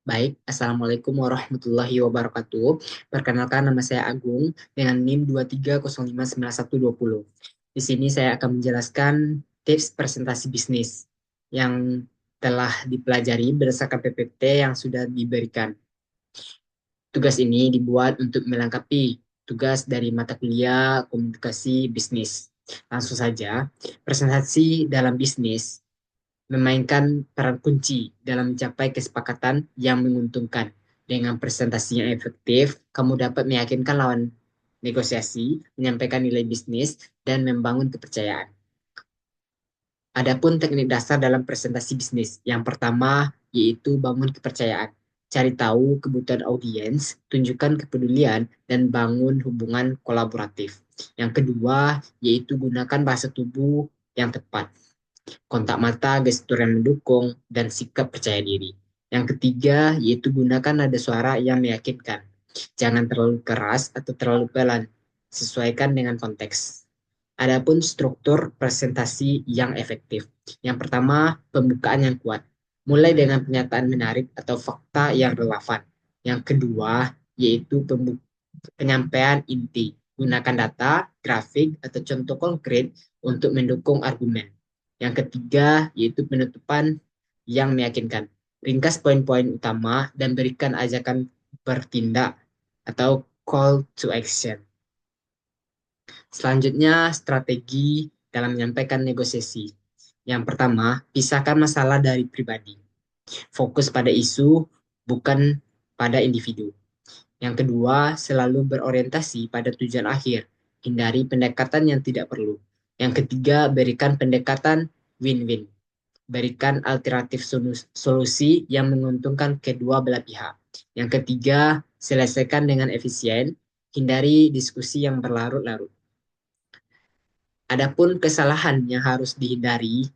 Baik, Assalamualaikum warahmatullahi wabarakatuh. Perkenalkan, nama saya Agung dengan NIM 23059120. Di sini saya akan menjelaskan tips presentasi bisnis yang telah dipelajari berdasarkan PPT yang sudah diberikan. Tugas ini dibuat untuk melengkapi tugas dari mata kuliah komunikasi bisnis. Langsung saja, presentasi dalam bisnis memainkan peran kunci dalam mencapai kesepakatan yang menguntungkan. Dengan presentasi yang efektif, kamu dapat meyakinkan lawan negosiasi, menyampaikan nilai bisnis, dan membangun kepercayaan. Adapun teknik dasar dalam presentasi bisnis, yang pertama yaitu bangun kepercayaan. Cari tahu kebutuhan audiens, tunjukkan kepedulian, dan bangun hubungan kolaboratif. Yang kedua yaitu gunakan bahasa tubuh yang tepat, kontak mata, gestur yang mendukung, dan sikap percaya diri. Yang ketiga, yaitu gunakan nada suara yang meyakinkan. Jangan terlalu keras atau terlalu pelan. Sesuaikan dengan konteks. Adapun struktur presentasi yang efektif. Yang pertama, pembukaan yang kuat. Mulai dengan pernyataan menarik atau fakta yang relevan. Yang kedua, yaitu penyampaian inti. Gunakan data, grafik, atau contoh konkret untuk mendukung argumen. Yang ketiga, yaitu penutupan yang meyakinkan. Ringkas poin-poin utama dan berikan ajakan bertindak atau call to action. Selanjutnya, strategi dalam menyampaikan negosiasi. Yang pertama, pisahkan masalah dari pribadi. Fokus pada isu, bukan pada individu. Yang kedua, selalu berorientasi pada tujuan akhir. Hindari pendekatan yang tidak perlu. Yang ketiga, berikan pendekatan win-win. Berikan alternatif solusi yang menguntungkan kedua belah pihak. Yang ketiga, selesaikan dengan efisien. Hindari diskusi yang berlarut-larut. Adapun kesalahan yang harus dihindari,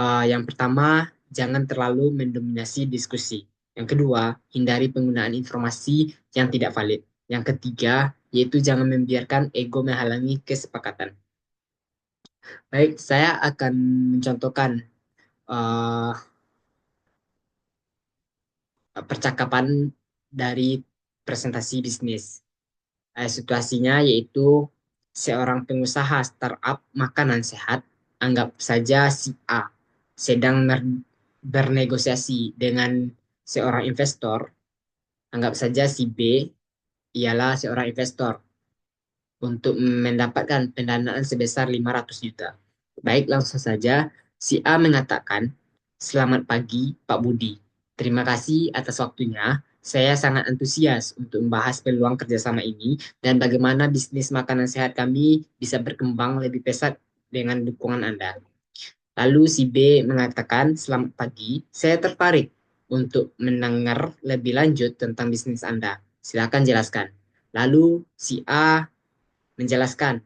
yang pertama, jangan terlalu mendominasi diskusi. Yang kedua, hindari penggunaan informasi yang tidak valid. Yang ketiga, yaitu jangan membiarkan ego menghalangi kesepakatan. Baik, saya akan mencontohkan uh, percakapan dari presentasi bisnis. Situasinya yaitu seorang pengusaha startup makanan sehat, anggap saja si A, sedang bernegosiasi dengan seorang investor, anggap saja si B ialah seorang investor untuk mendapatkan pendanaan sebesar 500 juta. Baik, langsung saja si A mengatakan, "Selamat pagi, Pak Budi. Terima kasih atas waktunya. Saya sangat antusias untuk membahas peluang kerjasama ini dan bagaimana bisnis makanan sehat kami bisa berkembang lebih pesat dengan dukungan Anda." Lalu si B mengatakan, "Selamat pagi, saya tertarik untuk mendengar lebih lanjut tentang bisnis Anda. Silakan jelaskan." Lalu si A menjelaskan,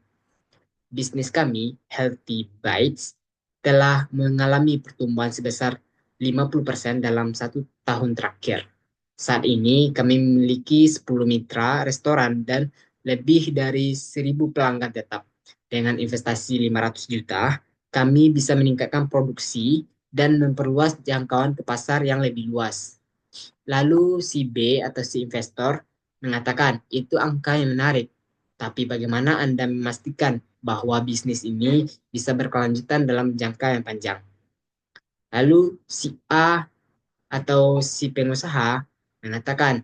"Bisnis kami, Healthy Bites, telah mengalami pertumbuhan sebesar 50% dalam 1 tahun terakhir. Saat ini kami memiliki 10 mitra restoran dan lebih dari 1.000 pelanggan tetap. Dengan investasi 500 juta, kami bisa meningkatkan produksi dan memperluas jangkauan ke pasar yang lebih luas." Lalu si B atau si investor mengatakan, "Itu angka yang menarik. Tapi bagaimana Anda memastikan bahwa bisnis ini bisa berkelanjutan dalam jangka yang panjang?" Lalu si A atau si pengusaha mengatakan,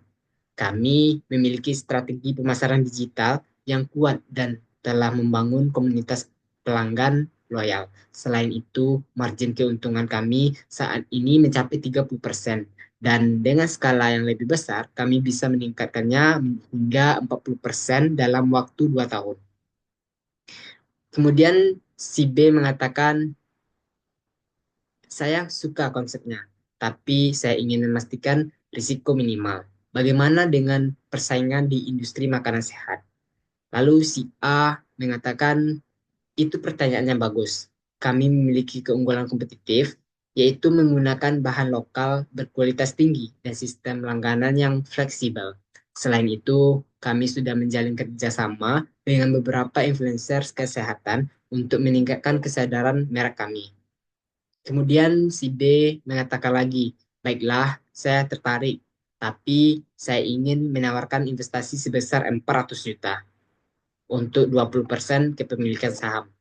"Kami memiliki strategi pemasaran digital yang kuat dan telah membangun komunitas pelanggan loyal. Selain itu, margin keuntungan kami saat ini mencapai 30%. Dan dengan skala yang lebih besar, kami bisa meningkatkannya hingga 40% dalam waktu 2 tahun." Kemudian si B mengatakan, "Saya suka konsepnya, tapi saya ingin memastikan risiko minimal. Bagaimana dengan persaingan di industri makanan sehat?" Lalu si A mengatakan, "Itu pertanyaan yang bagus. Kami memiliki keunggulan kompetitif, yaitu menggunakan bahan lokal berkualitas tinggi dan sistem langganan yang fleksibel. Selain itu, kami sudah menjalin kerjasama dengan beberapa influencer kesehatan untuk meningkatkan kesadaran merek kami." Kemudian si B mengatakan lagi, Baiklah, saya tertarik. Tapi saya ingin menawarkan investasi sebesar 400 juta untuk 20% kepemilikan saham.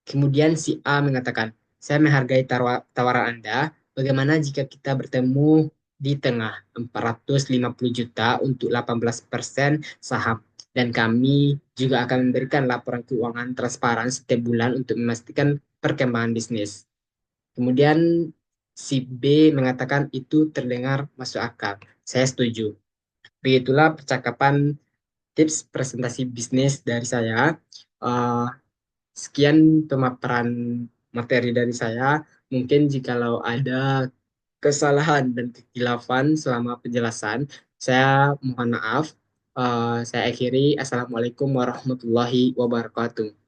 Kemudian si A mengatakan, saya menghargai tawaran Anda. Bagaimana jika kita bertemu di tengah 450 juta untuk 18% saham? Dan kami juga akan memberikan laporan keuangan transparan setiap bulan untuk memastikan perkembangan bisnis. Kemudian si B mengatakan itu terdengar masuk akal. Saya setuju. Begitulah percakapan tips presentasi bisnis dari saya. Eh, Sekian pemaparan materi dari saya. Mungkin jikalau ada kesalahan dan kekhilafan selama penjelasan, saya mohon maaf. Saya akhiri. Assalamualaikum warahmatullahi wabarakatuh.